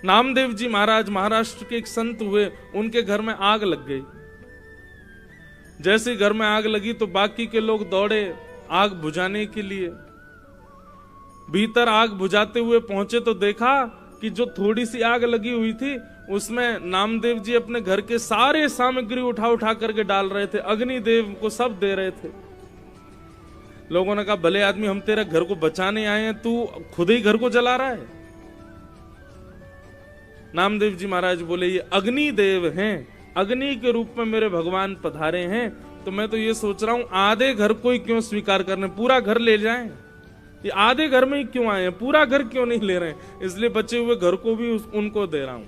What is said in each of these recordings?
नामदेव जी महाराज महाराष्ट्र के एक संत हुए, उनके घर में आग लग गई। जैसे घर में आग लगी तो बाकी के लोग दौड़े आग बुझाने के लिए। भीतर आग बुझाते हुए पहुंचे तो देखा कि जो थोड़ी सी आग लगी हुई थी उसमें नामदेव जी अपने घर के सारे सामग्री उठा उठा करके डाल रहे थे, अग्निदेव को सब दे रहे थे। लोगों ने कहा, भले आदमी, हम तेरे घर को बचाने आए हैं, तू खुद ही घर को जला रहा है। नामदेव जी महाराज बोले, ये अग्निदेव हैं, अग्नि के रूप में मेरे भगवान पधारे हैं, तो मैं तो ये सोच रहा हूं आधे घर को ही क्यों स्वीकार करने, पूरा घर ले जाएं। ये आधे घर में ही क्यों आए हैं, पूरा घर क्यों नहीं ले रहे हैं, इसलिए बचे हुए घर को भी उनको दे रहा हूं।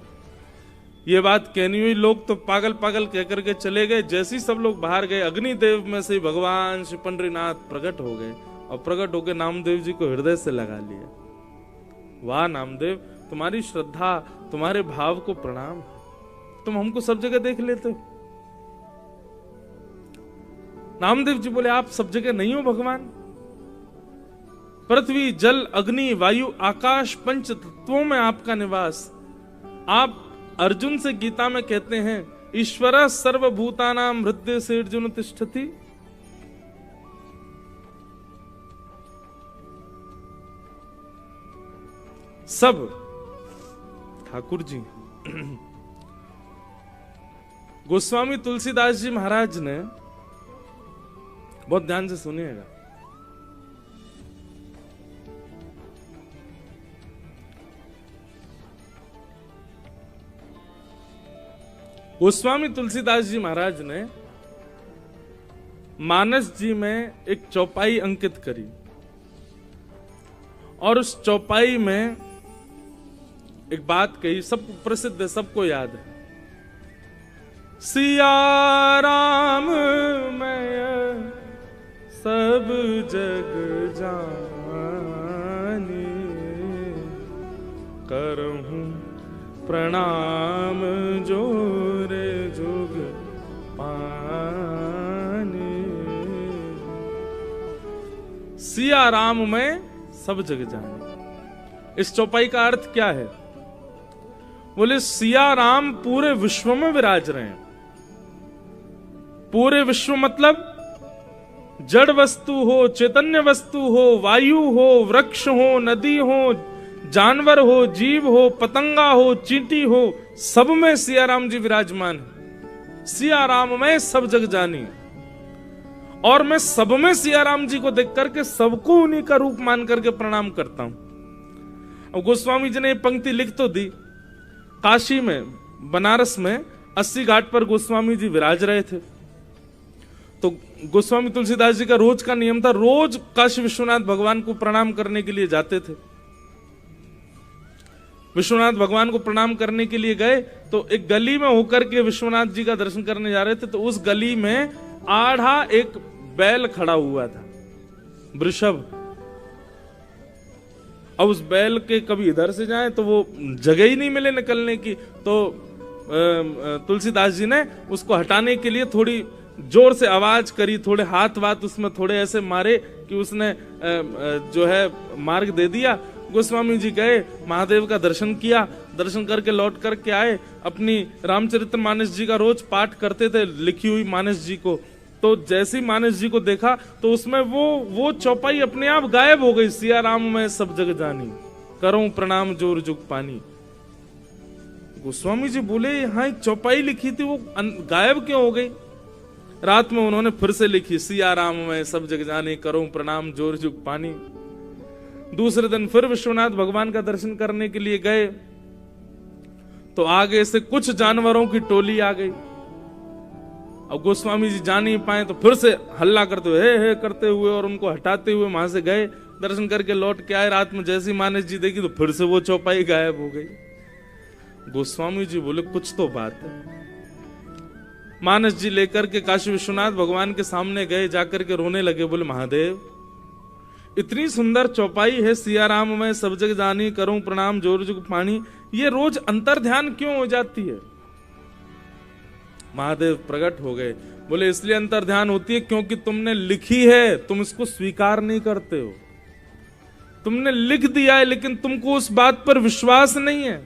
ये बात कहनी हुई, लोग तो पागल पागल कह करके चले गए। जैसे ही सब लोग बाहर गए, अग्निदेव में से भगवान श्री पंडरीनाथ प्रकट हो गए और प्रकट होकर नामदेव जी को हृदय से लगा लिया। वाह नामदेव, तुम्हारी श्रद्धा, तुम्हारे भाव को प्रणाम, तुम हमको सब जगह देख लेते हो। नामदेव जी बोले, आप सब जगह नहीं हो भगवान। पृथ्वी, जल, अग्नि, वायु, आकाश, पंच तत्वों में आपका निवास। आप अर्जुन से गीता में कहते हैं, ईश्वर सर्वभूतानां हृदय से अर्जुन तिष्ठति। सब ठाकुर जी। गोस्वामी तुलसीदास जी महाराज ने, बहुत ध्यान से सुनिएगा, गोस्वामी तुलसीदास जी महाराज ने मानस जी में एक चौपाई अंकित करी और उस चौपाई में एक बात कही, सब प्रसिद्ध है, सबको याद है। सिया राम मैं सब जग जानी, करहूं प्रणाम जोरे जुग पानी। सिया राम में सब जग जाने, इस चौपाई का अर्थ क्या है? बोले, सिया राम पूरे विश्व में विराज रहे हैं। पूरे विश्व मतलब जड़ वस्तु हो, चैतन्य वस्तु हो, वायु हो, वृक्ष हो, नदी हो, जानवर हो, जीव हो, पतंगा हो, चींटी हो, सब में सिया राम जी विराजमान है। सिया राम में सब जग जानी, और मैं सब में सिया राम जी को देख करके सबको उन्हीं का रूप मान करके प्रणाम करता हूं। अब गोस्वामी जी ने ये पंक्ति लिख तो दी। काशी में, बनारस में 80 घाट पर गोस्वामी जी विराज रहे थे, तो गोस्वामी तुलसीदास जी का रोज का नियम था, रोज काशी विश्वनाथ भगवान को प्रणाम करने के लिए जाते थे। विश्वनाथ भगवान को प्रणाम करने के लिए गए तो एक गली में होकर के विश्वनाथ जी का दर्शन करने जा रहे थे, तो उस गली में आधा एक बैल खड़ा हुआ था, वृषभ। अब उस बैल के कभी इधर से जाए तो वो जगह ही नहीं मिले निकलने की, तो तुलसीदास जी ने उसको हटाने के लिए थोड़ी जोर से आवाज करी, थोड़े हाथ वाथ उसमें थोड़े ऐसे मारे कि उसने जो है मार्ग दे दिया। गोस्वामी जी गए, महादेव का दर्शन किया, दर्शन करके लौट करके आए। अपनी रामचरितमानस जी का रोज पाठ करते थे, लिखी हुई मानस जी को, तो जैसे ही मानस जी को देखा तो उसमें वो चौपाई अपने आप गायब हो गई। सिया राम में सब जग जानी, करूं प्रणाम जोर जुग पानी। गोस्वामी जी बोले, यहाँ एक चौपाई लिखी थी, वो गायब क्यों हो गई? रात में उन्होंने फिर से लिखी, सिया राम में सब जग जानी, करूं प्रणाम जोर जुग पानी। दूसरे दिन फिर विश्वनाथ भगवान का दर्शन करने के लिए गए तो आगे से कुछ जानवरों की टोली आ गई। अब गोस्वामी जी जा नहीं पाए तो फिर से हल्ला करते हुए, हे करते हुए और उनको हटाते हुए वहां से गए, दर्शन करके लौट के आए। रात में जैसी मानस जी देखी तो फिर से वो चौपाई गायब हो गई। गोस्वामी जी बोले, कुछ तो बात है। मानस जी लेकर के काशी विश्वनाथ भगवान के सामने गए, जाकर के रोने लगे, बोले, महादेव इतनी सुंदर चौपाई है, सिया राम में सब जग जानी, करूं प्रणाम जोर जुग पानी, ये रोज अंतर ध्यान क्यों हो जाती है? महादेव प्रकट हो गए, बोले, इसलिए अंतर ध्यान होती है क्योंकि तुमने लिखी है, तुम इसको स्वीकार नहीं करते हो। तुमने लिख दिया है लेकिन तुमको उस बात पर विश्वास नहीं है।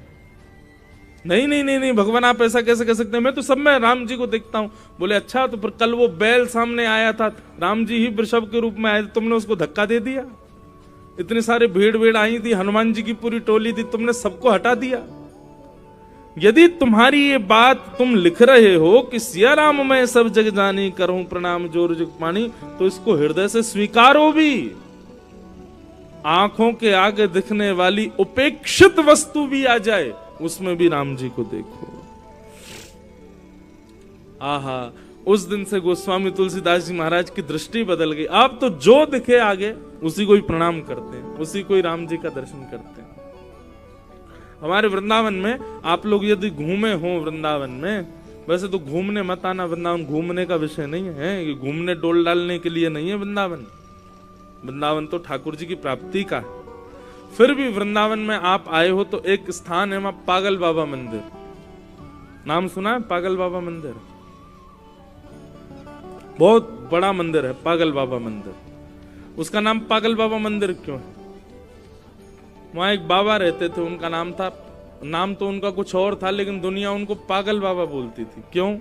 नहीं नहीं नहीं नहीं भगवान, आप ऐसा कैसे कह सकते हैं, मैं तो सब में राम जी को देखता हूं। बोले अच्छा, तो फिर कल वो बैल सामने आया था, राम जी ही वृषभ के रूप में आए थे, तुमने उसको धक्का दे दिया। इतने सारे भीड़ आई थी, हनुमान जी की पूरी टोली थी, तुमने सबको हटा दिया। यदि तुम्हारी ये बात तुम लिख रहे हो कि सिया राम मैं सब जग जानी, करूं प्रणाम जोर जुग पानी, तो इसको हृदय से स्वीकारो भी। आंखों के आगे दिखने वाली उपेक्षित वस्तु भी आ जाए, उसमें भी राम जी को देखो। आहा, उस दिन से गोस्वामी तुलसीदास जी महाराज की दृष्टि बदल गई। आप तो जो दिखे आगे उसी को ही प्रणाम करते हैं, उसी को ही राम जी का दर्शन करते हैं। हमारे वृंदावन में आप लोग यदि घूमे हो वृंदावन में, वैसे तो घूमने मत आना, वृंदावन घूमने का विषय नहीं है, ये घूमने डोल डालने के लिए नहीं है वृंदावन। वृंदावन तो ठाकुर जी की प्राप्ति का है। फिर भी वृंदावन में आप आए हो तो एक स्थान है वहां पागल बाबा मंदिर, नाम सुना है? पागल बाबा मंदिर बहुत बड़ा मंदिर है, पागल बाबा मंदिर। उसका नाम पागल बाबा मंदिर क्यों है? वहां एक बाबा रहते थे, उनका नाम तो उनका कुछ और था, लेकिन दुनिया उनको पागल बाबा बोलती थी। क्यों?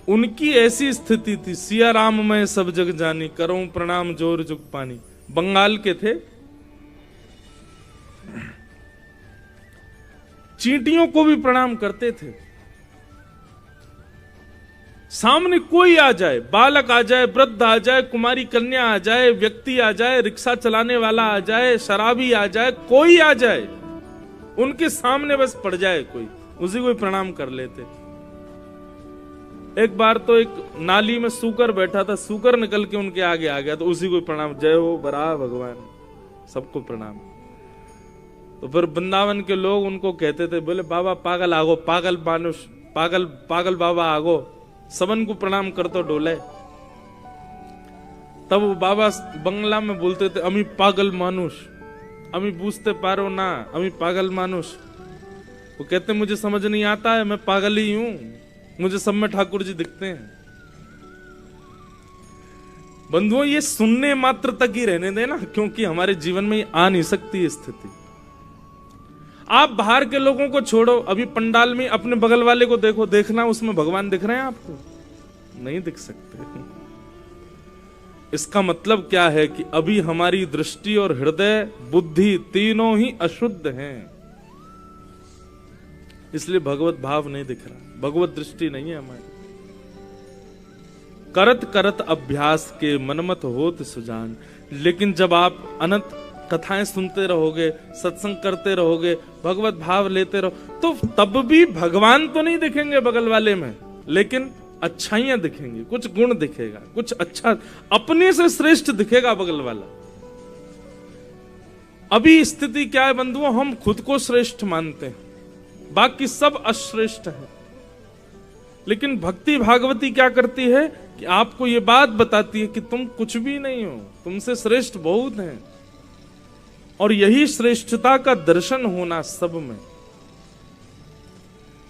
उनकी ऐसी स्थिति थी, सिया राम मैं सब जग जानी, करूं प्रणाम जोर जुग पानी। बंगाल के थे, चींटियों को भी प्रणाम करते थे। सामने कोई आ जाए, बालक आ जाए, वृद्ध आ जाए, कुमारी कन्या आ जाए, व्यक्ति आ जाए, रिक्शा चलाने वाला आ जाए, शराबी आ जाए, कोई आ जाए, उनके सामने बस पड़ जाए कोई, उसी को प्रणाम कर लेते। एक बार तो एक नाली में सूकर बैठा था, सूकर निकल के उनके आगे आ गया, तो उसी को प्रणाम, जय हो बरा भगवान, सबको प्रणाम। तो फिर वृंदावन के लोग उनको कहते थे, बोले बाबा पागल आगो, पागल मानुष, पागल बाबा आगो, सबन को प्रणाम कर तो डोले। तब वो बाबा बंगला में बोलते थे, अमी पागल मानुष, अमी बूझते पारो ना, अमी पागल मानुष। वो कहते मुझे समझ नहीं आता है, मैं पागल ही हूं, मुझे सब में ठाकुर जी दिखते हैं। बंधुओं, ये सुनने मात्र तक ही रहने देना, क्योंकि हमारे जीवन में आ नहीं सकती स्थिति। आप बाहर के लोगों को छोड़ो, अभी पंडाल में अपने बगल वाले को देखो, देखना उसमें भगवान दिख रहे हैं आपको? नहीं दिख सकते। इसका मतलब क्या है कि अभी हमारी दृष्टि और हृदय बुद्धि तीनों ही अशुद्ध हैं, इसलिए भगवत भाव नहीं दिख रहा, भगवत दृष्टि नहीं है हमारी। करत करत अभ्यास के मनमत होत सुजान। लेकिन जब आप अनंत कथाएं सुनते रहोगे, सत्संग करते रहोगे, भगवत भाव लेते रहो, तो तब भी भगवान तो नहीं दिखेंगे बगल वाले में, लेकिन अच्छाइयां दिखेंगी, कुछ गुण दिखेगा, कुछ अच्छा, अपने से श्रेष्ठ दिखेगा बगल वाला। अभी स्थिति क्या है बंधुओं, हम खुद को श्रेष्ठ मानते हैं, बाकी सब अश्रेष्ठ है। लेकिन भक्ति भागवती क्या करती है कि आपको ये बात बताती है कि तुम कुछ भी नहीं हो, तुमसे श्रेष्ठ बहुत हैं। और यही श्रेष्ठता का दर्शन होना सब में,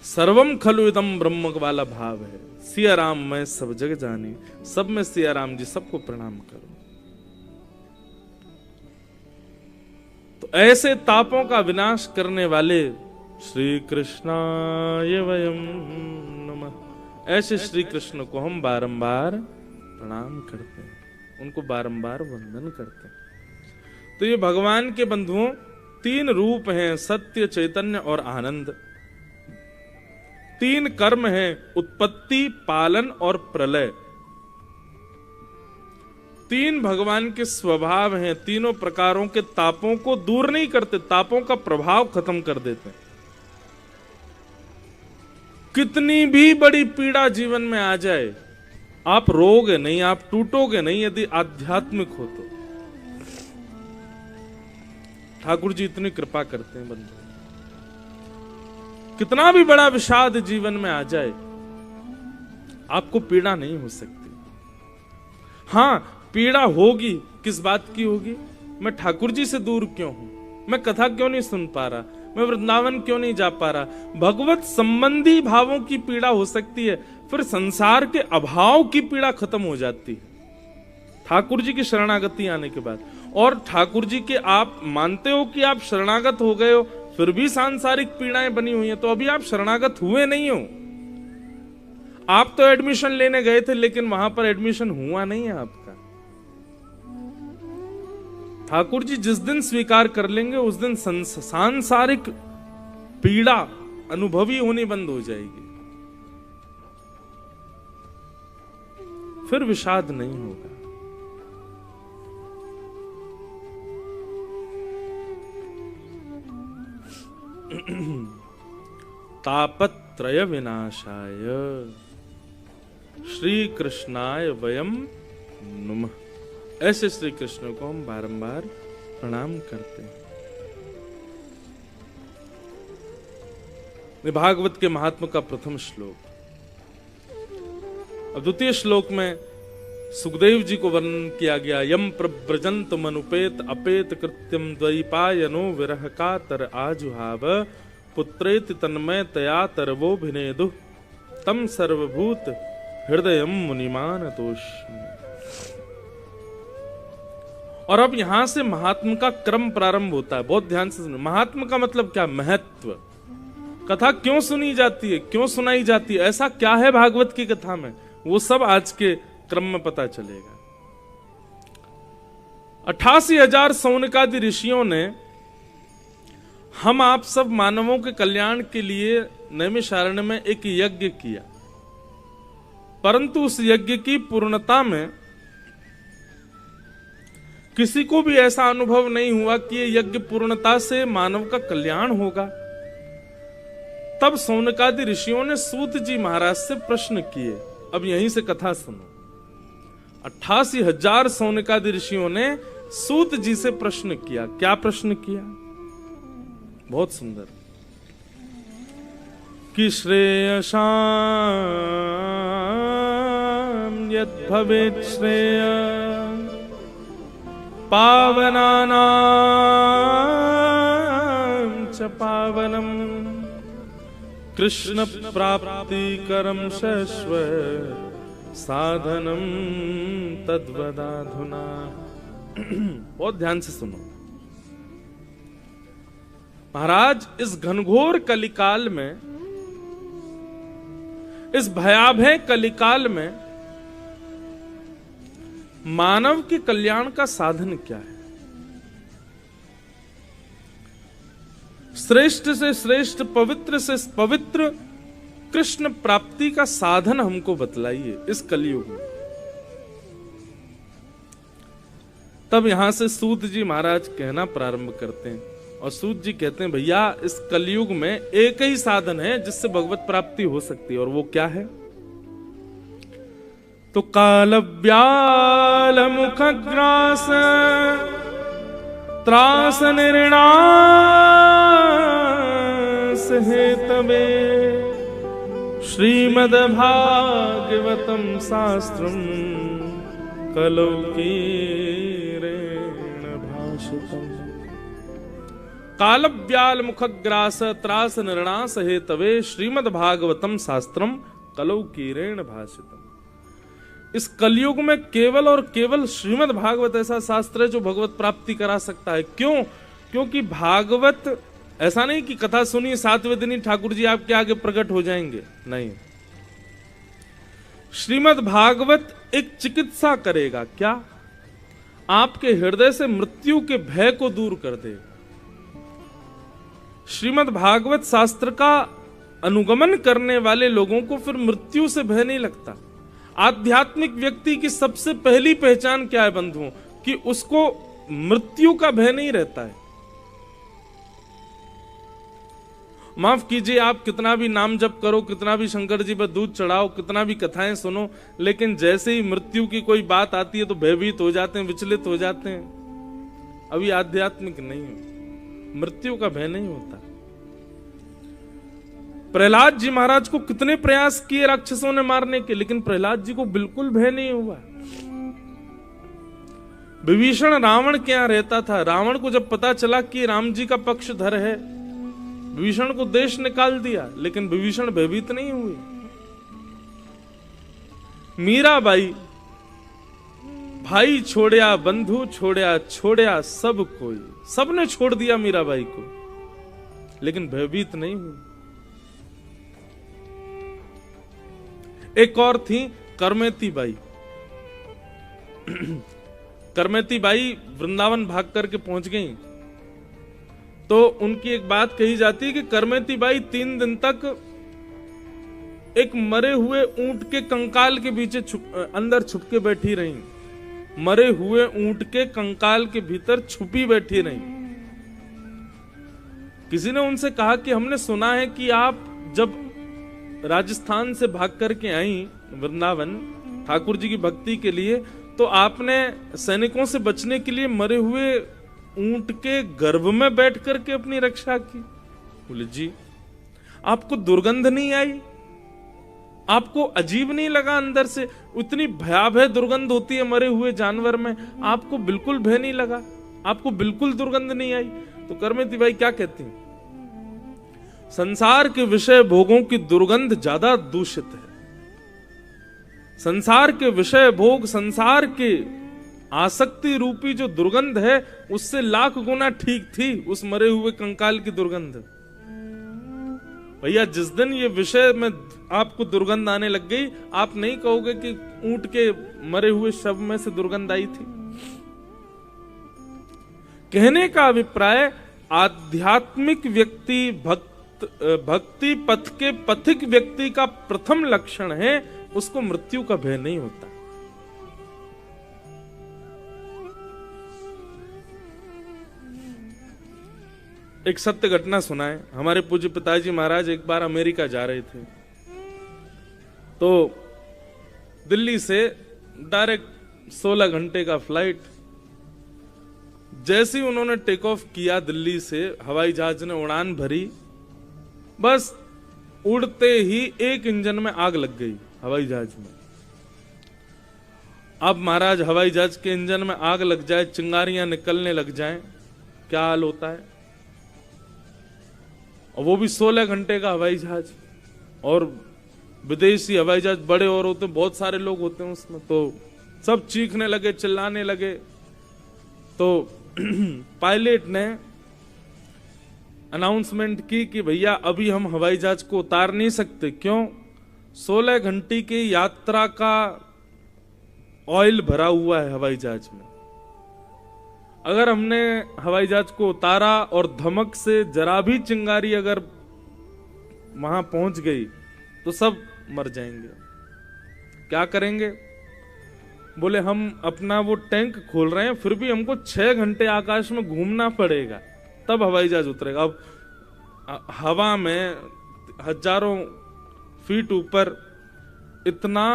सर्वम खलु इदम ब्रह्म वाला भाव है। सिया राम मैं सब जग जानी, सब में सिया राम जी, सबको प्रणाम करो। तो ऐसे तापों का विनाश करने वाले श्री कृष्णाय वयम नमः, ऐसे श्री कृष्ण को हम बारंबार प्रणाम करते हैं, उनको बारंबार वंदन करते हैं। तो ये भगवान के बंधुओं तीन रूप हैं, सत्य, चैतन्य और आनंद। तीन कर्म हैं, उत्पत्ति, पालन और प्रलय। तीन भगवान के स्वभाव हैं, तीनों प्रकारों के तापों को दूर नहीं करते, तापों का प्रभाव खत्म कर देते हैं। कितनी भी बड़ी पीड़ा जीवन में आ जाए, आप रोओगे नहीं, आप टूटोगे नहीं, यदि आध्यात्मिक हो तो। ठाकुर जी इतनी कृपा करते हैं बंधु। कितना भी बड़ा विषाद जीवन में आ जाए, आपको पीड़ा नहीं हो सकती। हां, पीड़ा होगी, किस बात की होगी? मैं ठाकुर जी से दूर क्यों हूं, मैं कथा क्यों नहीं सुन पा रहा, मैं वृंदावन क्यों नहीं जा पा रहा। भगवत संबंधी भावों की पीड़ा हो सकती है, फिर संसार के अभाव की पीड़ा खत्म हो जाती है ठाकुर जी की शरणागति आने के बाद। और ठाकुर जी के आप मानते हो कि आप शरणागत हो गए हो, फिर भी सांसारिक पीड़ाएं बनी हुई हैं, तो अभी आप शरणागत हुए नहीं हो। आप तो एडमिशन लेने गए थे, लेकिन वहां पर एडमिशन हुआ नहीं है आपका। ठाकुर जी जिस दिन स्वीकार कर लेंगे उस दिन सांसारिक पीड़ा अनुभवी होनी बंद हो जाएगी, फिर विषाद नहीं होगा। तापत्रय विनाशाय श्री कृष्णाय वयम नमः। ऐसे श्री कृष्ण को हम बारंबार प्रणाम करते हैं। भागवत के महात्मा का प्रथम श्लोक। अब द्वितीय श्लोक में सुखदेव जी को वर्णन किया गया। यम प्रव्रजंत मनुपेत अपेत कृत्यम द्वैपायनो विरह का तर आजुहाव पुत्रेति तन्मय तया तरवो भिनेदु तम सर्वभूत हृदयम मुनिमान तोष्मि। और अब यहां से महात्मा का क्रम प्रारंभ होता है। बहुत ध्यान से सुनो। महात्मा का मतलब क्या? महत्व। कथा क्यों सुनी जाती है, क्यों सुनाई जाती है, ऐसा क्या है भागवत की कथा में, वो सब आज के क्रम में पता चलेगा। 88,000 सौनकादि ऋषियों ने हम आप सब मानवों के कल्याण के लिए नैमिषारण्य में एक यज्ञ किया, परंतु उस यज्ञ की पूर्णता में किसी को भी ऐसा अनुभव नहीं हुआ कि ये यज्ञ पूर्णता से मानव का कल्याण होगा। तब सौनकादि ऋषियों ने सूत जी महाराज से प्रश्न किए। अब यहीं से कथा सुनो। 88,000 सौनकादि ऋषियों ने सूत जी से प्रश्न किया। क्या प्रश्न किया? बहुत सुंदर। कि श्रेयसां यद् भवेत् श्रेय पावनानां च पावनम् कृष्ण प्राप्तिकरं शश्वत साधनम तद्वदाधुना। बहुत ध्यान से सुनो। महाराज, इस घनघोर कलिकाल में, इस भयावह कलिकाल में मानव के कल्याण का साधन क्या है? श्रेष्ठ से श्रेष्ठ, पवित्र से पवित्र कृष्ण प्राप्ति का साधन हमको बतलाइए इस कलयुग में। तब यहां से सूत जी महाराज कहना प्रारंभ करते हैं, और सूत जी कहते हैं, भैया इस कलयुग में एक ही साधन है जिससे भगवत प्राप्ति हो सकती है, और वो क्या है? तो कालव्याल मुखग्रास त्रास निर्णास हेतवे श्रीमद् भागवतम शास्त्रम कलौ कीरेण भाषितम्। कालव्याल मुखग्रास त्रास निर्णास हेतवे श्रीमद् भागवतम शास्त्रम कलौ कीरेण भाषितम्। इस कलयुग में केवल और केवल श्रीमद् भागवत ऐसा शास्त्र है जो भगवत प्राप्ति करा सकता है। क्यों? क्योंकि भागवत ऐसा नहीं कि कथा सुनी 7वें दिन ही ठाकुर जी आपके आगे प्रकट हो जाएंगे, नहीं। श्रीमद् भागवत एक चिकित्सा करेगा। क्या? आपके हृदय से मृत्यु के भय को दूर कर देगा। श्रीमद् भागवत शास्त्र का अनुगमन करने वाले लोगों को फिर मृत्यु से भय नहीं लगता। आध्यात्मिक व्यक्ति की सबसे पहली पहचान क्या है बंधुओं? कि उसको मृत्यु का भय नहीं रहता है। माफ कीजिए, आप कितना भी नाम जप करो, कितना भी शंकर जी पर दूध चढ़ाओ, कितना भी कथाएं सुनो, लेकिन जैसे ही मृत्यु की कोई बात आती है तो भयभीत हो जाते हैं, विचलित हो जाते हैं। अभी आध्यात्मिक नहीं हो, मृत्यु का भय नहीं होता। प्रहलाद जी महाराज को कितने प्रयास किए राक्षसों ने मारने के, लेकिन प्रहलाद जी को बिल्कुल भय नहीं हुआ। विभीषण रावण के यहां रहता था। रावण को जब पता चला कि राम जी का पक्षधर है, विभीषण को देश निकाल दिया, लेकिन विभीषण भयभीत नहीं हुए। मीराबाई, भाई छोड़या, बंधु छोड़या, छोड़या सब कोई, सबने छोड़ दिया मीराबाई को। लेकिन भयभीत नहीं हुई। एक और थी करमेती बाई। करमेती बाई वृंदावन भाग करके पहुंच गई, तो उनकी एक बात कही जाती है कि करमेती बाई 3 दिन तक एक मरे हुए ऊंट के कंकाल के पीछे अंदर छुप के बैठी रही। मरे हुए ऊंट के कंकाल के भीतर छुपी बैठी रही। किसी ने उनसे कहा कि हमने सुना है कि आप जब राजस्थान से भाग करके आई वृंदावन ठाकुर जी की भक्ति के लिए, तो आपने सैनिकों से बचने के लिए मरे हुए ऊंट के गर्भ में बैठ करके अपनी रक्षा की। बोले जी। आपको दुर्गंध नहीं आई? आपको अजीब नहीं लगा अंदर से? उतनी भयावह दुर्गंध होती है मरे हुए जानवर में, आपको बिल्कुल भय नहीं लगा? आपको बिल्कुल दुर्गंध नहीं आई? तो करमेती बाई क्या कहती हैं? संसार के विषय भोगों की दुर्गंध ज्यादा दूषित है। संसार के विषय भोग, संसार के आसक्ति रूपी जो दुर्गंध है, उससे लाख गुना ठीक थी उस मरे हुए कंकाल की दुर्गंध। भैया जिस दिन ये विषय में आपको दुर्गंध आने लग गई, आप नहीं कहोगे कि ऊंट के मरे हुए शव में से दुर्गंध आई थी। कहने का अभिप्राय, आध्यात्मिक व्यक्ति, भक्ति पथ के पथिक व्यक्ति का प्रथम लक्षण है उसको मृत्यु का भय नहीं होता। एक सत्य घटना सुना है। हमारे पूज्य पिताजी महाराज एक बार अमेरिका जा रहे थे, तो दिल्ली से डायरेक्ट 16 घंटे का फ्लाइट। जैसे ही उन्होंने टेक ऑफ किया दिल्ली से, हवाई जहाज ने उड़ान भरी, बस उड़ते ही एक इंजन में आग लग गई हवाई जहाज में। अब महाराज हवाई जहाज के इंजन में आग लग जाए, चिंगारियां निकलने लग जाएं, क्या हाल होता है? और वो भी 16 घंटे का हवाई जहाज, और विदेशी हवाई जहाज बड़े और होते, बहुत सारे लोग होते हैं उसमें, तो सब चीखने लगे, चिल्लाने लगे। तो पायलट ने अनाउंसमेंट की कि भैया अभी हम हवाई जहाज को उतार नहीं सकते। क्यों? 16 घंटे की यात्रा का ऑयल भरा हुआ है हवाई जहाज में। अगर हमने हवाई जहाज को उतारा और धमक से जरा भी चिंगारी अगर वहां पहुंच गई तो सब मर जाएंगे। क्या करेंगे? बोले हम अपना वो टैंक खोल रहे हैं, फिर भी हमको 6 घंटे आकाश में घूमना पड़ेगा, तब हवाई जहाज उतरेगा। अब हवा में हजारों फीट ऊपर इतना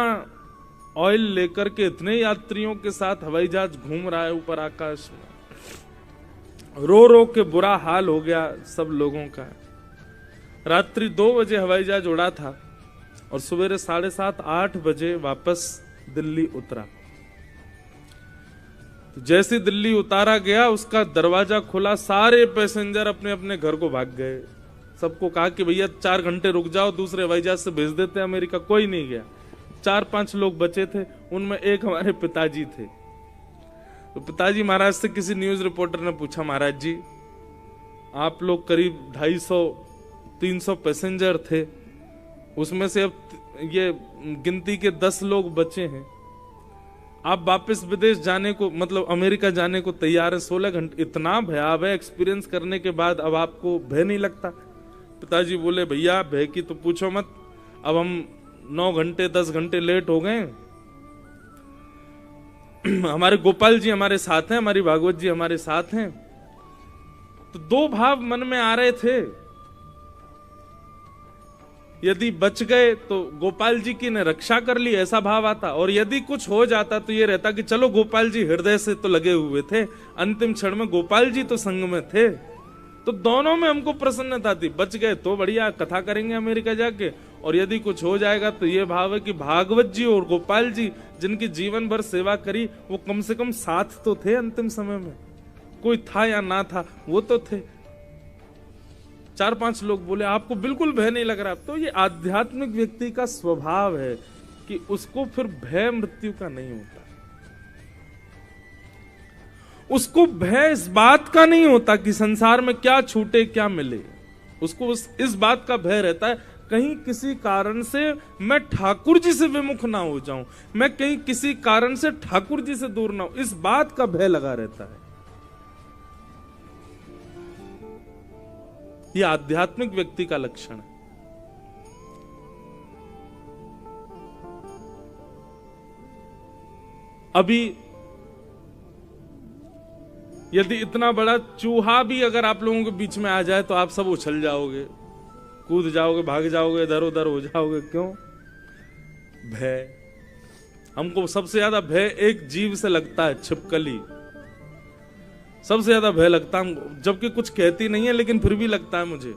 ऑयल लेकर के इतने यात्रियों के साथ हवाई जहाज घूम रहा है ऊपर आकाश में। रो रो के बुरा हाल हो गया सब लोगों का। रात्रि 2 बजे हवाई जहाज उड़ा था और सवेरे 7:30-8 बजे वापस दिल्ली उतरा। तो जैसे दिल्ली उतारा गया, उसका दरवाजा खुला, सारे पैसेंजर अपने अपने घर को भाग गए। सबको कहा कि भैया 4 घंटे रुक जाओ, दूसरे हवाई जहाज से भेज देते हैं अमेरिका। कोई नहीं गया। 4-5 लोग बचे थे, उनमें एक हमारे पिताजी थे। तो पिताजी महाराज से किसी न्यूज रिपोर्टर ने पूछा, महाराज जी आप लोग करीब 250-300 पैसेंजर थे, उसमें से अब ये गिनती के 10 लोग बचे हैं, आप वापस विदेश जाने को, मतलब अमेरिका जाने को तैयार है। 16 घंटे इतना भयावह एक्सपीरियंस करने के बाद अब आपको भय नहीं लगता? पिताजी बोले, भैया भय की तो पूछो मत, अब हम 9 घंटे 10 घंटे लेट हो गए। हमारे गोपाल जी हमारे साथ हैं, हमारी भागवत जी हमारे साथ हैं। तो 2 भाव मन में आ रहे थे, यदि बच गए तो गोपाल जी की ने रक्षा कर ली, ऐसा भाव आता, और यदि कुछ हो जाता तो ये रहता कि चलो गोपाल जी हृदय से तो लगे हुए थे, अंतिम क्षण में गोपाल जी तो संग में थे। तो दोनों में हमको प्रसन्नता थी। बच गए तो बढ़िया, कथा करेंगे अमेरिका जाके, और यदि कुछ हो जाएगा तो ये भाव है कि भागवत जी और गोपाल जी जिनकी जीवन भर सेवा करी, वो कम से कम साथ तो थे अंतिम समय में। कोई था या ना था, वो तो थे। 4-5 लोग बोले आपको बिल्कुल भय नहीं लग रहा। तो ये आध्यात्मिक व्यक्ति का स्वभाव है कि उसको फिर भय मृत्यु का नहीं होता। उसको भय इस बात का नहीं होता कि संसार में क्या छूटे क्या मिले। उसको इस बात का भय रहता है कहीं किसी कारण से मैं ठाकुर जी से विमुख ना हो जाऊं, मैं कहीं किसी कारण से ठाकुर जी से दूर ना हो, इस बात का भय लगा रहता है। यह आध्यात्मिक व्यक्ति का लक्षण है। अभी यदि इतना बड़ा चूहा भी अगर आप लोगों के बीच में आ जाए तो आप सब उछल जाओगे, कूद जाओगे, भाग जाओगे, इधर उधर हो जाओगे। क्यों? भय। हमको सबसे ज्यादा भय एक जीव से लगता है, छिपकली। सबसे ज्यादा भय लगता है, जबकि कुछ कहती नहीं है लेकिन फिर भी लगता है मुझे।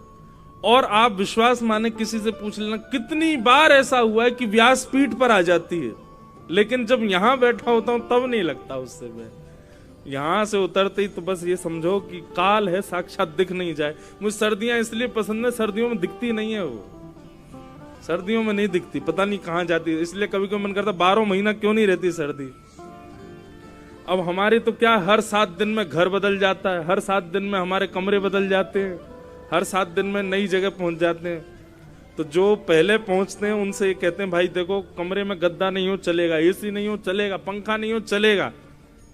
और आप विश्वास माने किसी से पूछ लेना, कितनी बार ऐसा हुआ है कि व्यासपीठ पर आ जाती है, लेकिन जब यहां बैठा होता हूं तब नहीं लगता उससे भय। यहां से उतरते ही तो बस ये समझो कि काल है, साक्षात दिख नहीं जाए। मुझे सर्दियां इसलिए पसंद है, सर्दियों में दिखती नहीं है वो, सर्दियों में नहीं दिखती, पता नहीं कहां जाती है। इसलिए कभी कभी मन करता 12 महीना क्यों नहीं रहती सर्दी। अब हमारी तो क्या, हर 7 दिन में घर बदल जाता है, हर 7 दिन में हमारे कमरे बदल जाते हैं, हर 7 दिन में नई जगह पहुंच जाते हैं। तो जो पहले पहुंचते हैं उनसे ये कहते हैं, भाई देखो कमरे में गद्दा नहीं हो चलेगा, एसी नहीं हो चलेगा, पंखा नहीं हो चलेगा,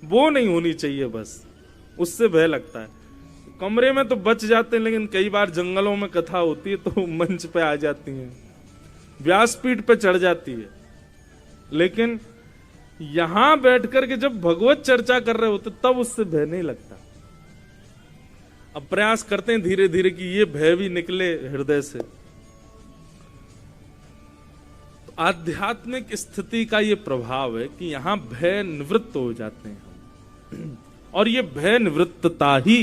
वो नहीं होनी चाहिए बस। उससे भय लगता है। कमरे में तो बच जाते हैं, लेकिन कई बार जंगलों में कथा होती है तो मंच पे आ जाती हैं, व्यासपीठ पे चढ़ जाती है। लेकिन यहां बैठ करके जब भगवत चर्चा कर रहे होते तब उससे भय नहीं लगता। अब प्रयास करते हैं धीरे धीरे कि ये भय भी निकले हृदय से। तो आध्यात्मिक स्थिति का ये प्रभाव है कि यहां भय निवृत्त हो जाते हैं और ये भय निवृत्तता ही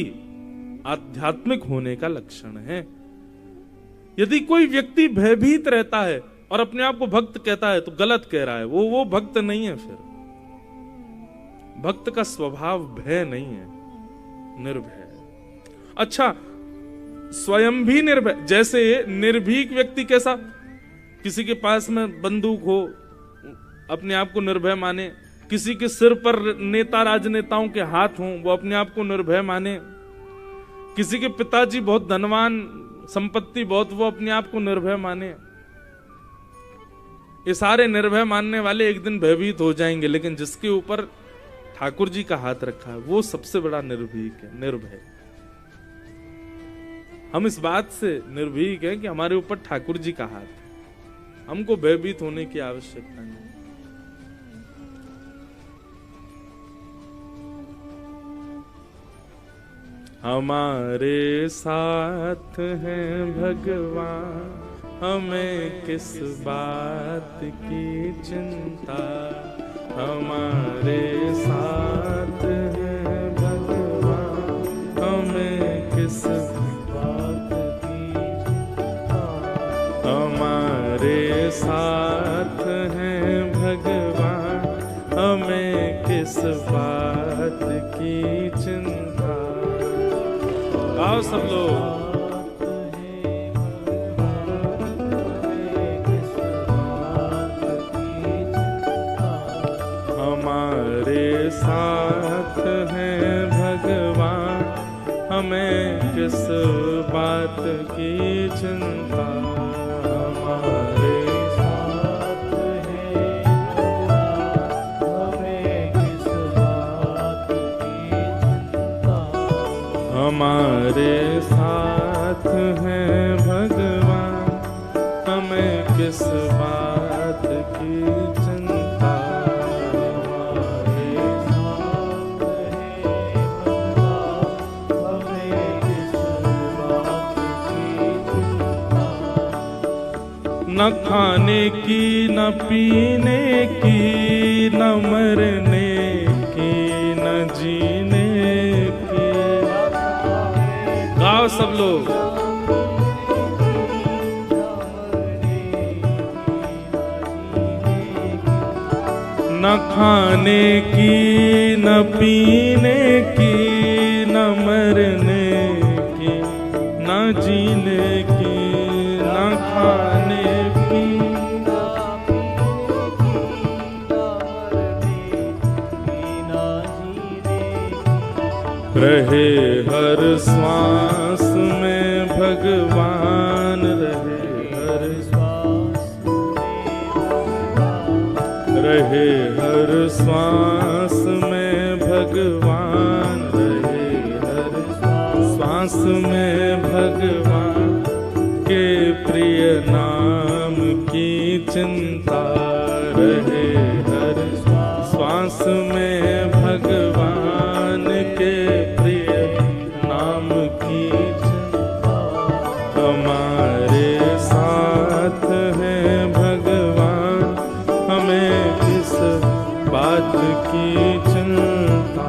आध्यात्मिक होने का लक्षण है। यदि कोई व्यक्ति भयभीत रहता है और अपने आप को भक्त कहता है तो गलत कह रहा है, वो भक्त नहीं है। फिर भक्त का स्वभाव भय नहीं है, निर्भय। अच्छा, स्वयं भी निर्भय। जैसे निर्भीक व्यक्ति कैसा, किसी के पास में बंदूक हो अपने आप को निर्भय माने, किसी के सिर पर नेता राजनेताओं के हाथ हों वो अपने आप को निर्भय माने, किसी के पिताजी बहुत धनवान, संपत्ति बहुत, वो अपने आप को निर्भय माने। ये सारे निर्भय मानने वाले एक दिन भयभीत हो जाएंगे, लेकिन जिसके ऊपर ठाकुर जी का हाथ रखा है वो सबसे बड़ा निर्भीक है, निर्भय। हम इस बात से निर्भीक हैं कि हमारे ऊपर ठाकुर जी का हाथ है, हमको भयभीत होने की आवश्यकता नहीं। हमारे साथ हैं भगवान, हमें किस बात की चिंता। हमारे साथ हैं भगवान, हमें किस बात की चिंता। हमारे साथ हैं भगवान, हमें किस बात की चिंता। आओ सब लोग। हमारे साथ हैं भगवान, हमें किस बात की चिंता। हमारे साथ हैं हमें किस बात की चिंता। हमारे साथ हैं भगवान, हमें किस बात की चिंता। न खाने की न पीने की, न मरने की न जीने की। गाओ सब लोग। न खाने की न पीने की, न मरने की न जीने की, न खाने रहे हर श्वास में भगवान रहे हर रहे हर श्वास में भगवान रहे हर श्वास में भगवान के प्रिय नाम की चिंता रहे हर श्वास में भगवान के प्रिय नाम की चिंता हमारे साथ है भगवान हमें किस बात की चिंता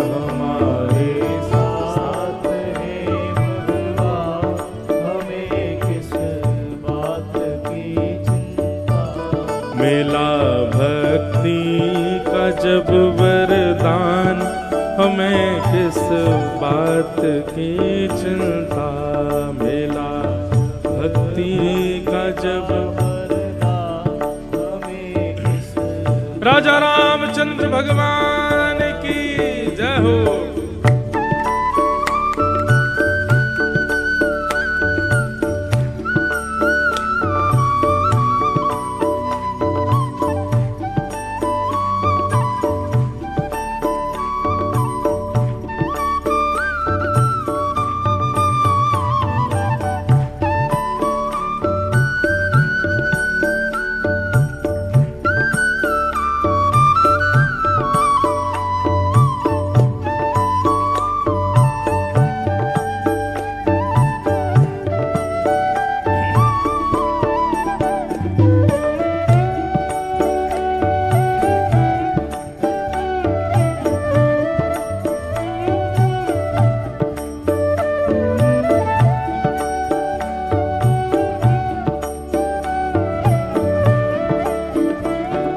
हमारे साथ है भगवान हमें किस बात की चिंता मिला भक्ति का जब वरदान हमें किस बात की चिंता मिला भक्ति का जब राजा रामचंद्र भगवान की जय हो।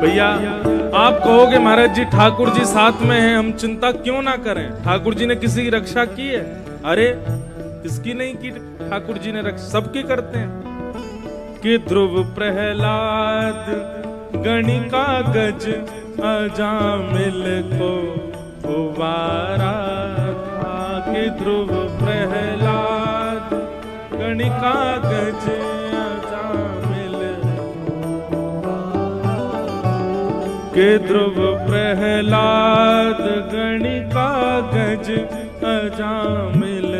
भैया आप कहोगे महाराज जी ठाकुर जी साथ में हैं हम चिंता क्यों ना करें, ठाकुर जी ने किसी की रक्षा की है? अरे किसकी नहीं की, ठाकुर जी ने रक्षा सबकी करते हैं। कि ध्रुव प्रहलाद गणिका गज अजामिल को उबारा था कि ध्रुव प्रहलाद गणिका गज के ध्रुव प्रहलाद गणिका गज अजामिल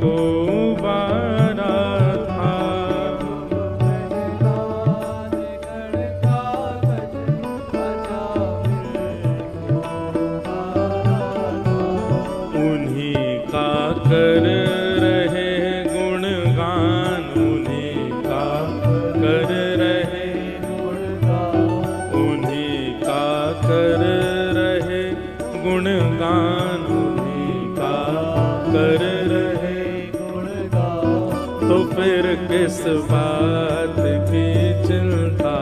को उबारा था। उन्हीं का कर रहे गुणगान उन्हीं का कर रहे कर रहे गुणगान उन्हीं का कर रहे गुणगान तो फिर किस बात की चिंता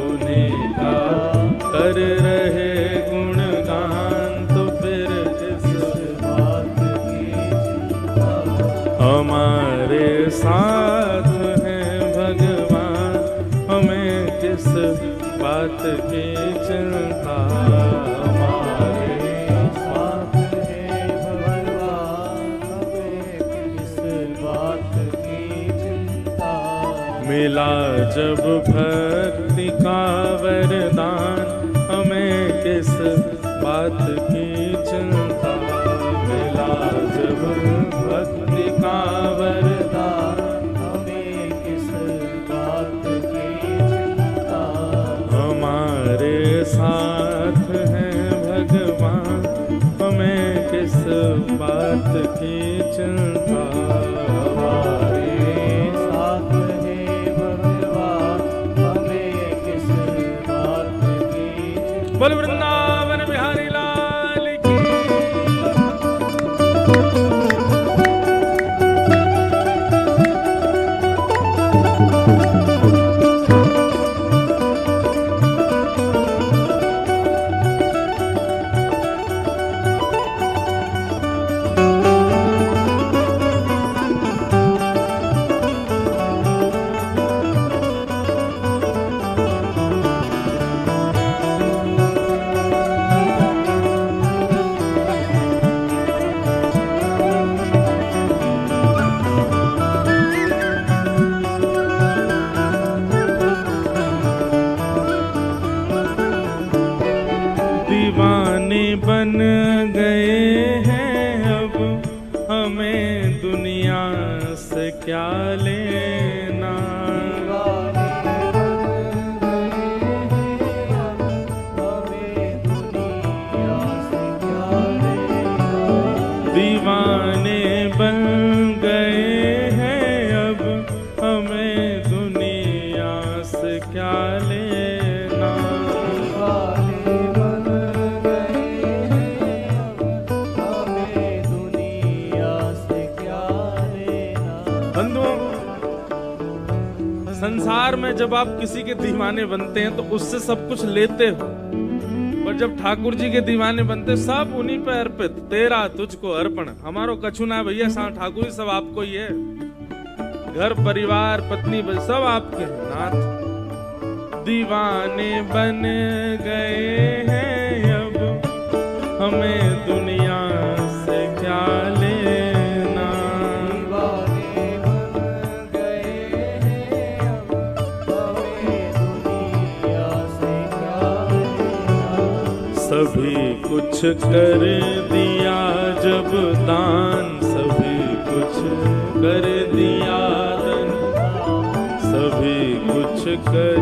उन्हीं का कर रहे गुणगान तो फिर किस बात की चिंता हमारे साथ है भगवान हमें किस बात की चिंता हमारे साथ है भगवान हमें किस बात की चिंता मिला जब भक्ति का वरदान हमें किस बात की चिंता मिला जब भक्ति का वरदान हमें किस बात की चिंता हमारे साथ है भगवान हमें किस बात की चिंता हमारे साथ है भगवान हमें किस बात की चिंता बोल वृंदावन बिहारी लाल की दुनिया से क्या लेना। दीवाने बन गए हैं अब, हमें दुनिया से क्या लेना। दीवाने बन गए हैं अब, हमें दुनिया से क्या लेना। बंधुओं, संसार में जब आप किसी के दीवाने बनते हैं तो उससे सब कुछ लेते हो, और जब ठाकुर जी के दीवाने बनते सब उन्हीं पे अर्पित। तेरा तुझको अर्पण, हमारो कछु ना भैया, सा ठाकुर जी सब आपको ही है। घर परिवार पत्नी सब आपके हैं नाथ। दीवाने बन गए हैं अब, हमें दुनिया से क्या लेना। दीवाने बन गए हैं अब, हमें दुनिया से क्या लेना। सभी कुछ कर दिया जब दान, सभी कुछ कर दिया दान, सभी कुछ कर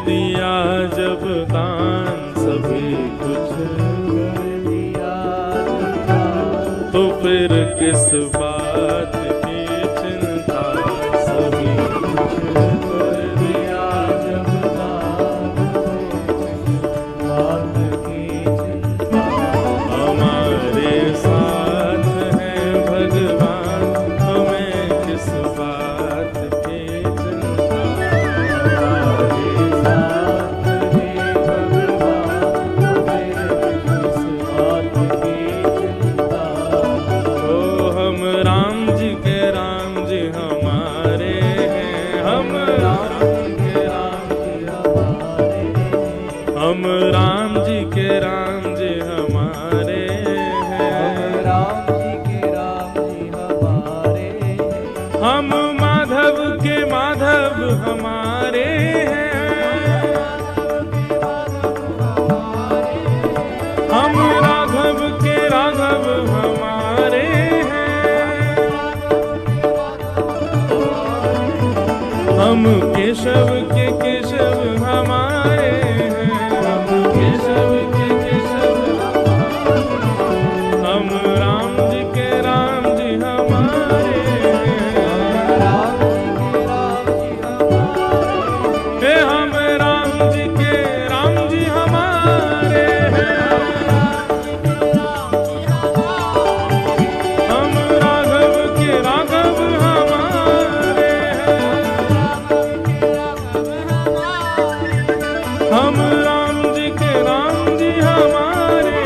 दिया जब दान, सभी कुछ कर दिया दान। तो फिर किस बात की चिंता। सभी कुछ कर दिया जब दान, बात की चिंता। हमारे साथ है भगवान, हमें किस बात की चिंता। हमारे साथ है भगवान, हमें किस बात की चिंता। ओ हम राम जी के राम जी हमारे हैं, हम राम जी के राम जी हमारे हैं। हम राम जी के राम जी हमारे हैं। राम जी के राम जी हमारे हैं। हम माधव के माधव हमारे हैं। हम राघव के राघव हमारे हैं। हम केशव के केशव हमारे हैं। हम केशव के केशव, हम राम जी के राम जी हमारे हैं। राम जी के राम जी हमारे। हे हम राम जी के राम जी हमारे हैं। हम राघव के राघव हमारे हैं। हम राम जी के राम जी हमारे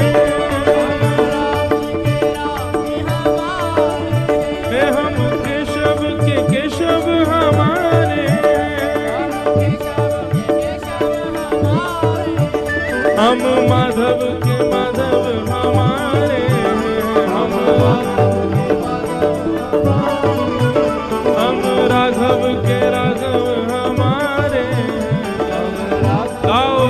हे। हम केशव के केशव हमारे। हम माधव के माधव हमारे हैं। हम राघव के राघव हमारे हैं। गाओ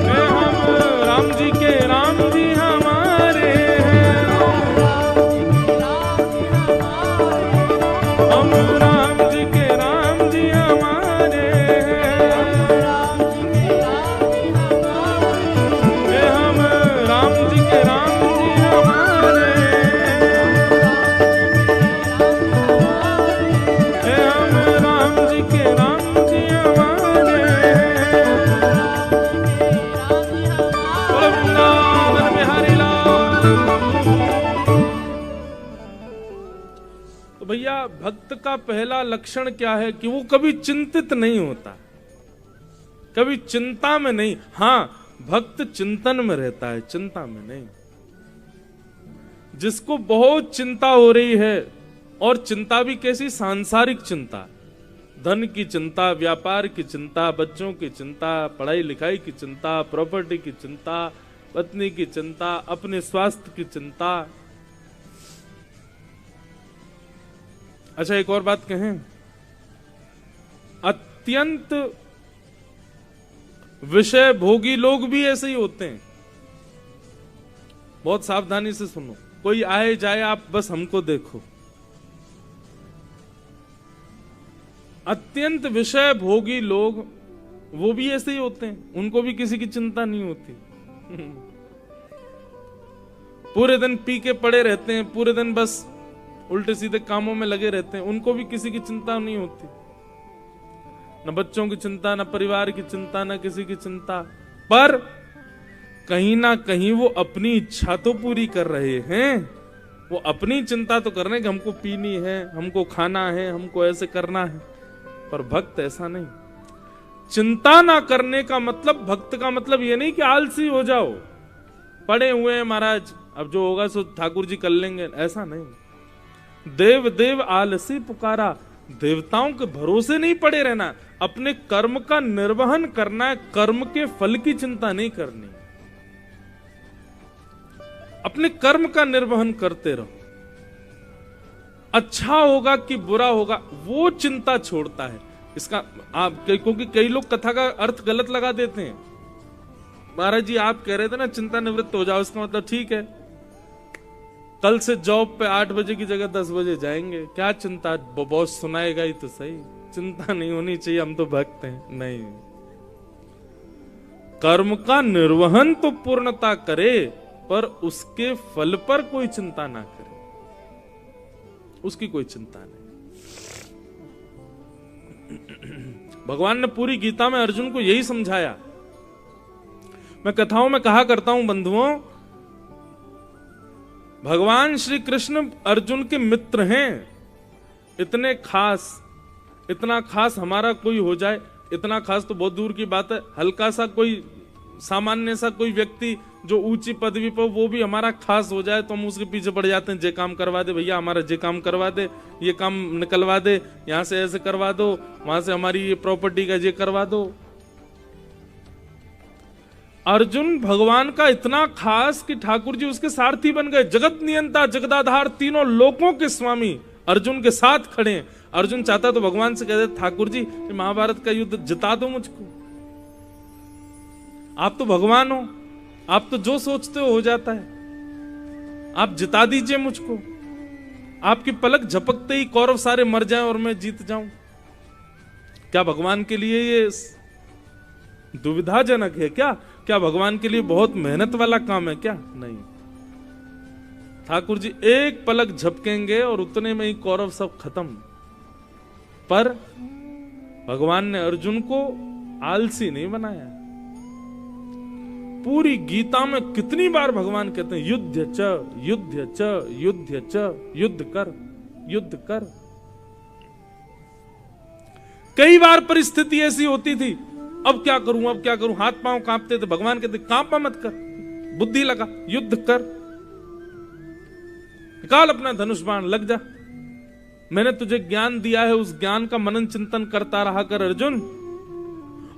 हे हम राम जी के राम जी हमारे हैं। हम राम जी के राम जी हमारे हैं। हे हम राम जी के राम जी हमारे हैं। हे हम राम जी के राम जी हमारे हैं। बोलो वृंदावन बिहारी लाल। तो भैया भक्त का पहला लक्षण क्या है कि वो कभी चिंतित नहीं होता, कभी चिंता में नहीं। हाँ, भक्त चिंतन में रहता है, चिंता में नहीं। जिसको बहुत चिंता हो रही है, और चिंता भी कैसी, सांसारिक चिंता, धन की चिंता, व्यापार की चिंता, बच्चों की चिंता, पढ़ाई लिखाई की चिंता, प्रॉपर्टी की चिंता, पत्नी की चिंता, अपने स्वास्थ्य की चिंता। अच्छा, एक और बात कहें, अत्यंत विषय भोगी लोग भी ऐसे ही होते हैं। बहुत सावधानी से सुनो। कोई आए जाए, आप बस हमको देखो। अत्यंत विषय भोगी लोग वो भी ऐसे ही होते हैं, उनको भी किसी की चिंता नहीं होती। पूरे दिन पी के पड़े रहते हैं, पूरे दिन बस उल्टे सीधे कामों में लगे रहते हैं, उनको भी किसी की चिंता नहीं होती। न बच्चों की चिंता, न परिवार की चिंता, न किसी की चिंता। पर कहीं ना कहीं वो अपनी इच्छा तो पूरी कर रहे हैं, वो अपनी चिंता तो कर रहे हैं कि हमको पीनी है, हमको खाना है, हमको ऐसे करना है। पर भक्त ऐसा नहीं। चिंता ना करने का मतलब, भक्त का मतलब ये नहीं कि आलसी हो जाओ, पड़े हुए हैं महाराज, अब जो होगा सो ठाकुर जी कर लेंगे, ऐसा नहीं। देव देव आलसी पुकारा, देवताओं के भरोसे नहीं पड़े रहना, अपने कर्म का निर्वहन करना है, कर्म के फल की चिंता नहीं करनी, अपने कर्म का निर्वहन करते रहो। अच्छा होगा कि बुरा होगा वो चिंता छोड़ता है। इसका आप, क्योंकि कई लोग कथा का अर्थ गलत लगा देते हैं। महाराज जी आप कह रहे थे ना चिंता निवृत्त हो जाओ, इसका मतलब ठीक है कल से जॉब पे 8 बजे की जगह 10 बजे जाएंगे, क्या चिंता, बॉस सुनाएगा ही तो सही, चिंता नहीं होनी चाहिए, हम तो भक्त हैं। नहीं, कर्म का निर्वहन तो पूर्णता करे, पर उसके फल पर कोई चिंता ना करे, उसकी कोई चिंता नहीं। भगवान ने पूरी गीता में अर्जुन को यही समझाया। मैं कथाओं में कहा करता हूं बंधुओं, भगवान श्री कृष्ण अर्जुन के मित्र हैं, इतने खास, इतना खास हमारा कोई हो जाए, इतना खास तो बहुत दूर की बात है, हल्का सा कोई सामान्य सा कोई व्यक्ति जो ऊंची पदवी पर, वो भी हमारा खास हो जाए तो हम उसके पीछे पड़ जाते हैं, जे काम करवा दे भैया, हमारा जे काम करवा दे, ये काम निकलवा दे, यहां से ऐसे करवा दो, वहां से हमारी ये प्रॉपर्टी का ये करवा दो। अर्जुन भगवान का इतना खास कि ठाकुर जी उसके सारथी बन गए, जगत नियंता जगदाधार तीनों लोकों के स्वामी अर्जुन के साथ खड़े हैं। अर्जुन चाहता तो भगवान से कहते ठाकुर जी महाभारत का युद्ध जिता दो मुझको, आप तो भगवान हो, आप तो जो सोचते हो जाता है, आप जिता दीजिए मुझको, आपकी पलक झपकते ही कौरव सारे मर जाएं और मैं जीत जाऊं। क्या भगवान के लिए ये दुविधाजनक है क्या? क्या भगवान के लिए बहुत मेहनत वाला काम है क्या? नहीं, ठाकुर जी एक पलक झपकेंगे और उतने में ही कौरव सब खत्म। पर भगवान ने अर्जुन को आलसी नहीं बनाया। पूरी गीता में कितनी बार भगवान कहते हैं युद्ध च युद्ध च युद्ध च, युद्ध कर युद्ध कर। कई बार परिस्थिति ऐसी होती थी, अब क्या करूं अब क्या करूं, हाथ पांव कांपते थे, भगवान कहते कांपा मत कर, बुद्धि लगा, युद्ध कर, निकाल अपना धनुष बाण, लग जा, मैंने तुझे ज्ञान दिया है, उस ज्ञान का मनन चिंतन करता रहा कर अर्जुन।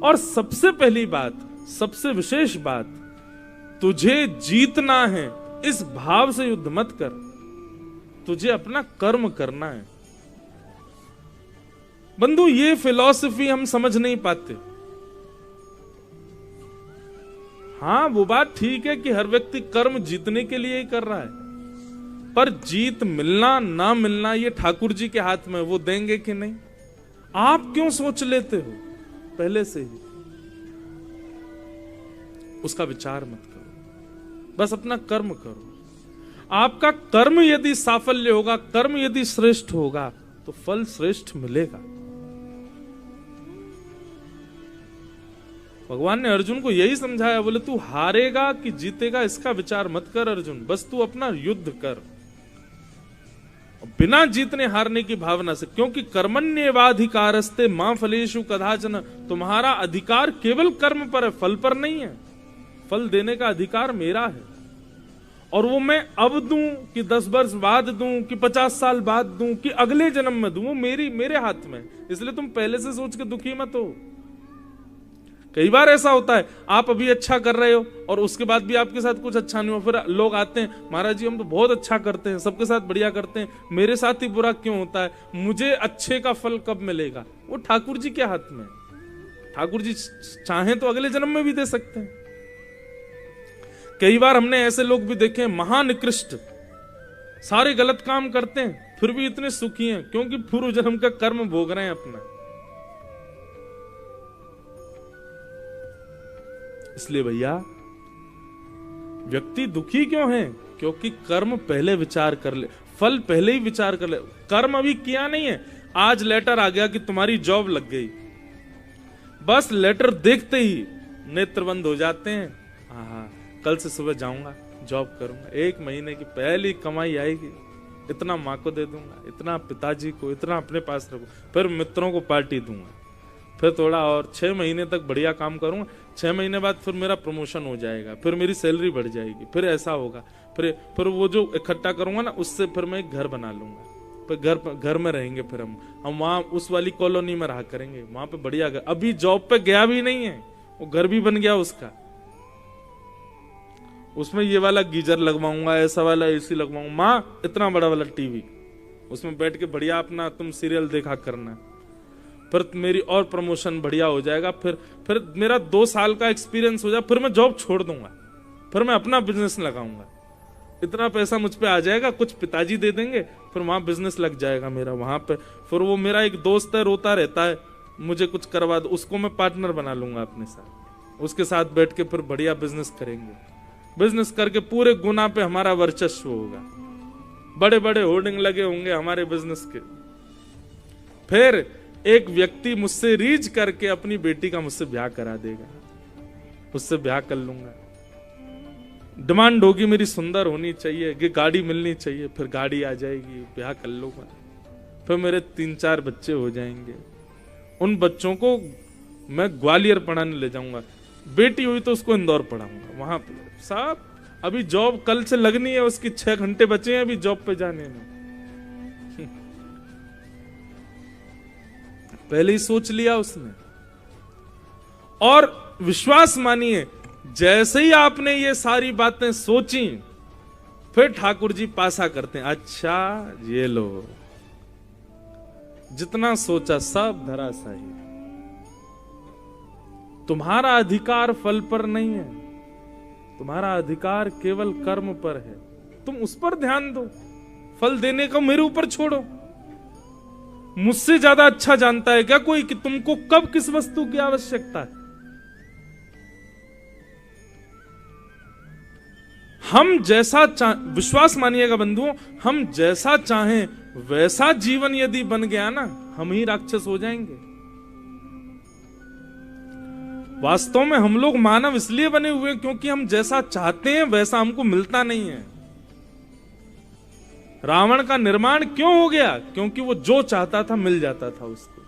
और सबसे पहली बात, सबसे विशेष बात, तुझे जीतना है इस भाव से युद्ध मत कर, तुझे अपना कर्म करना है। बंधु ये फिलॉसफी हम समझ नहीं पाते। हाँ वो बात ठीक है कि हर व्यक्ति कर्म जीतने के लिए ही कर रहा है, पर जीत मिलना ना मिलना ये ठाकुर जी के हाथ में, वो देंगे कि नहीं। आप क्यों सोच लेते हो पहले से ही? उसका विचार मत करो, बस अपना कर्म करो। आपका कर्म यदि साफल्य होगा, कर्म यदि श्रेष्ठ होगा, तो फल श्रेष्ठ मिलेगा। भगवान ने अर्जुन को यही समझाया, बोले तू हारेगा कि जीतेगा इसका विचार मत कर अर्जुन, बस तू अपना युद्ध कर, बिना जीतने हारने की भावना से। क्योंकि कर्मण्येवाधिकारस्ते मां फलेषु कदाचन, तुम्हारा अधिकार केवल कर्म पर है, फल पर नहीं है। फल देने का अधिकार मेरा है, और वो मैं अब दूं कि 10 वर्ष बाद दूं कि 50 साल बाद दूं कि अगले जन्म में दूं, वो मेरे हाथ में। इसलिए तुम पहले से सोच के दुखी मत हो। कई बार ऐसा होता है, आप अभी अच्छा कर रहे हो और उसके बाद भी आपके साथ कुछ अच्छा नहीं हो, फिर लोग आते हैं, महाराज जी हम तो बहुत अच्छा करते हैं, सबके साथ बढ़िया करते हैं, मेरे साथ ही बुरा क्यों होता है, मुझे अच्छे का फल कब मिलेगा? वो ठाकुर जी के हाथ में। ठाकुर जी चाहें तो अगले जन्म में भी दे सकते हैं। कई बार हमने ऐसे लोग भी देखे, महानिकृष्ट सारे गलत काम करते हैं फिर भी इतने सुखी हैं, क्योंकि पूर्व जन्म का कर्म भोग रहे हैं अपना। इसलिए भैया व्यक्ति दुखी क्यों है? क्योंकि कर्म पहले विचार कर ले, फल पहले ही विचार कर ले। कर्म अभी किया नहीं है, आज लेटर आ गया कि तुम्हारी जॉब लग गई, बस लेटर देखते ही नेत्र बंद हो जाते हैं। हाँ, कल से सुबह जाऊंगा, जॉब करूंगा, 1 महीने की पहली कमाई आएगी, इतना माँ को दे दूंगा, इतना पिताजी को, इतना अपने पास रखूं, फिर मित्रों को पार्टी दूंगा, फिर थोड़ा और 6 महीने तक बढ़िया काम करूंगा, 6 महीने बाद फिर मेरा प्रमोशन हो जाएगा, फिर मेरी सैलरी बढ़ जाएगी, फिर ऐसा होगा, फिर वो जो इकट्ठा करूंगा ना उससे फिर मैं एक घर बना लूंगा, फिर घर में रहेंगे, फिर हम वहां उस वाली कॉलोनी में रहा करेंगे, वहां पे बढ़िया घर। अभी जॉब पे गया भी नहीं है, वो घर भी बन गया उसका, उसमें ये वाला गीजर लगवाऊंगा, ऐसा वाला एसी लगवाऊंगा, माँ इतना बड़ा वाला टीवी, उसमें बैठ के बढ़िया अपना तुम सीरियल देखा करना, फिर मेरी और प्रमोशन बढ़िया हो जाएगा, फिर मेरा 2 साल का एक्सपीरियंस हो जाए, फिर मैं जॉब छोड़ दूंगा, फिर मैं अपना बिजनेस लगाऊंगा, इतना पैसा मुझ पे आ जाएगा, कुछ पिताजी दे देंगे, फिर वहां बिजनेस लग जाएगा मेरा वहां पे। फिर वो मेरा एक दोस्त है, रोता रहता है, मुझे कुछ करवा दो, उसको मैं पार्टनर बना लूंगा अपने साथ, उसके साथ बैठ के फिर बढ़िया बिजनेस करेंगे, बिजनेस करके पूरे गुना पे हमारा वर्चस्व होगा, बड़े बड़े होर्डिंग लगे होंगे हमारे बिजनेस के। फिर एक व्यक्ति मुझसे रीच करके अपनी बेटी का मुझसे ब्याह करा देगा, उससे ब्याह कर लूंगा। डिमांड होगी मेरी सुंदर होनी चाहिए, कि गाड़ी मिलनी चाहिए, फिर गाड़ी आ जाएगी, ब्याह कर लूंगा, फिर मेरे 3-4 बच्चे हो जाएंगे, उन बच्चों को मैं ग्वालियर पढ़ाने ले जाऊंगा, बेटी हुई तो उसको इंदौर पढ़ाऊंगा, वहां पे साहब अभी जॉब कल से लगनी है, उसकी 6 घंटे बचे हैं अभी जॉब पे जाने में, पहले ही सोच लिया उसने। और विश्वास मानिए, जैसे ही आपने ये सारी बातें सोची, फिर ठाकुर जी पासा करते हैं, अच्छा ये लो, जितना सोचा सब धराशायी, तुम्हारा अधिकार फल पर नहीं है, तुम्हारा अधिकार केवल कर्म पर है, तुम उस पर ध्यान दो, फल देने को मेरे ऊपर छोड़ो। मुझसे ज्यादा अच्छा जानता है क्या कोई कि तुमको कब किस वस्तु की आवश्यकता है? हम जैसा विश्वास मानिएगा बंधुओं, हम जैसा चाहें वैसा जीवन यदि बन गया ना, हम ही राक्षस हो जाएंगे। वास्तव में हम लोग मानव इसलिए बने हुए हैं क्योंकि हम जैसा चाहते हैं वैसा हमको मिलता नहीं है। रावण का निर्माण क्यों हो गया? क्योंकि वो जो चाहता था मिल जाता था उसको।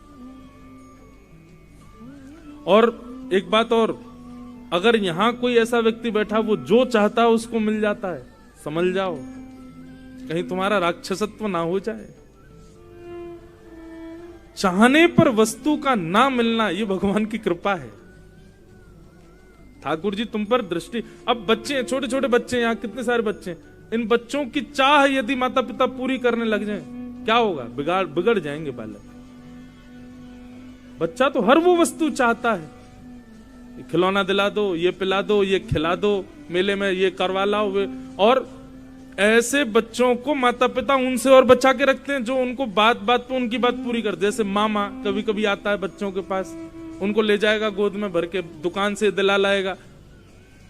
और एक बात और, अगर यहां कोई ऐसा व्यक्ति बैठा वो जो चाहता है उसको मिल जाता है, समझ जाओ कहीं तुम्हारा राक्षसत्व ना हो जाए। चाहने पर वस्तु का ना मिलना ये भगवान की कृपा है। ठाकुर जी तुम पर दृष्टि, अब बच्चे छोटे छोटे बच्चे, यहाँ कितने सारे बच्चे, इन बच्चों की चाह यदि माता पिता पूरी करने लग जाएं, क्या होगा? बिगड़ जाएंगे बालक। बच्चा तो हर वो वस्तु चाहता है, खिलौना दिला दो, ये पिला दो, ये खिला दो, मेले में ये करवा लाओ। और ऐसे बच्चों को माता पिता उनसे और बचा के रखते हैं जो उनको बात बात पे उनकी बात पूरी कर। जैसे मामा कभी कभी आता है बच्चों के पास, उनको ले जाएगा गोद में भर के, दुकान से दिला लाएगा,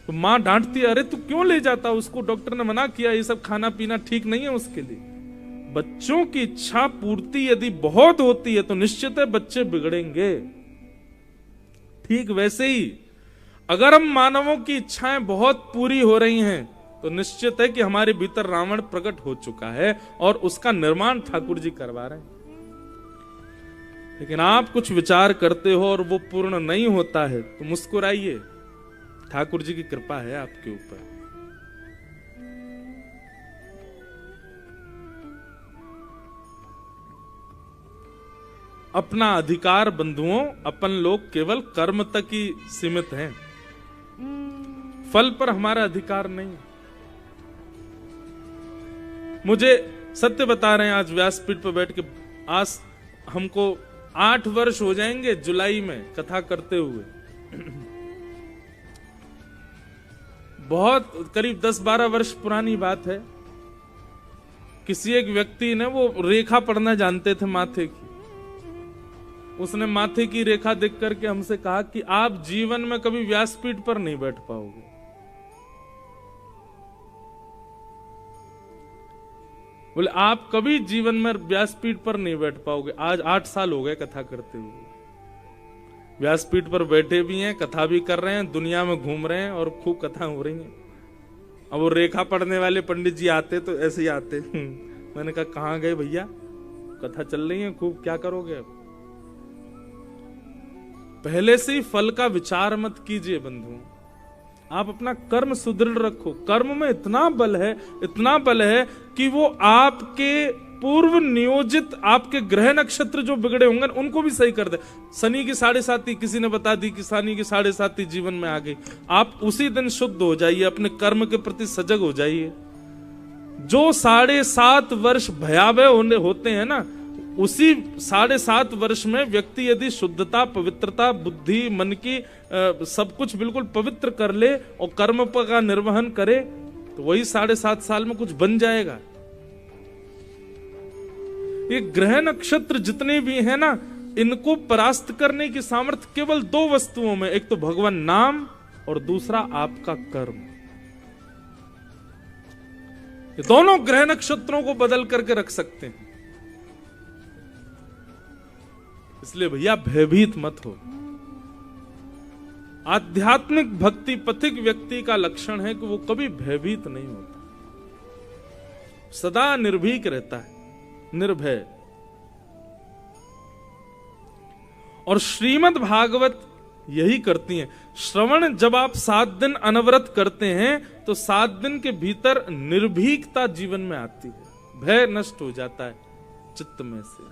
तो माँ डांटती है, अरे तू क्यों ले जाता, उसको डॉक्टर ने मना किया, ये सब खाना पीना ठीक नहीं है उसके लिए। बच्चों की इच्छा पूर्ति यदि बहुत होती है तो निश्चित है बच्चे बिगड़ेंगे। ठीक वैसे ही अगर हम मानवों की इच्छाएं बहुत पूरी हो रही हैं तो निश्चित है कि हमारे भीतर रावण प्रकट हो चुका है और उसका निर्माण ठाकुर जी करवा रहे हैं। लेकिन आप कुछ विचार करते हो और वो पूर्ण नहीं होता है तो मुस्कुराइए, ठाकुर जी की कृपा है आपके ऊपर। अपना अधिकार बंधुओं अपन लोग केवल कर्म तक ही सीमित हैं, फल पर हमारा अधिकार नहीं। मुझे सत्य बता रहे हैं, आज व्यासपीठ पर बैठ के, आज हमको 8 वर्ष हो जाएंगे जुलाई में कथा करते हुए। बहुत करीब 10-12 वर्ष पुरानी बात है किसी एक व्यक्ति ने वो रेखा पढ़ना जानते थे माथे की, उसने माथे की रेखा देख करके हमसे कहा कि आप जीवन में कभी व्यासपीठ पर नहीं बैठ पाओगे। बोले आप कभी जीवन में व्यासपीठ पर नहीं बैठ पाओगे। आज 8 साल हो गए कथा करते हुए, व्यासपीठ पर बैठे भी हैं, कथा भी कर रहे हैं, दुनिया में घूम रहे हैं और खूब कथा हो रही हैं। अब वो रेखा पढ़ने वाले पंडित जी आते तो ऐसे ही आते। मैंने कहा कहां गए भैया, कथा चल रही है खूब, क्या करोगे अब? पहले से ही फल का विचार मत कीजिए बंधु, आप अपना कर्म सुदृढ़ रखो। कर्म में इतना बल है, इतना बल है कि वो आपके पूर्व नियोजित आपके ग्रह नक्षत्र जो बिगड़े होंगे उनको भी सही कर दे। शनि की 7.5 किसी ने बता दी कि शनि की 7.5 जीवन में आ गई, आप उसी दिन शुद्ध हो जाइए, अपने कर्म के प्रति सजग हो जाइए। जो 7.5 वर्ष भयावह होते हैं ना, उसी 7.5 वर्ष में व्यक्ति यदि शुद्धता, पवित्रता, बुद्धि, मन की सब कुछ बिल्कुल पवित्र कर ले और कर्म का निर्वहन करे तो वही 7.5 साल में कुछ बन जाएगा। ये ग्रह नक्षत्र जितने भी हैं ना, इनको परास्त करने की सामर्थ्य केवल 2 वस्तुओं में, एक तो भगवान नाम और दूसरा आपका कर्म। ये दोनों ग्रह नक्षत्रों को बदल करके रख सकते हैं। इसलिए भैया भयभीत मत हो। आध्यात्मिक भक्ति पथिक व्यक्ति का लक्षण है कि वो कभी भयभीत नहीं होता, सदा निर्भीक रहता है, निर्भय। और श्रीमद् भागवत यही करती है। श्रवण जब आप 7 दिन अनवरत करते हैं तो 7 दिन के भीतर निर्भीकता जीवन में आती है, भय नष्ट हो जाता है चित्त में से।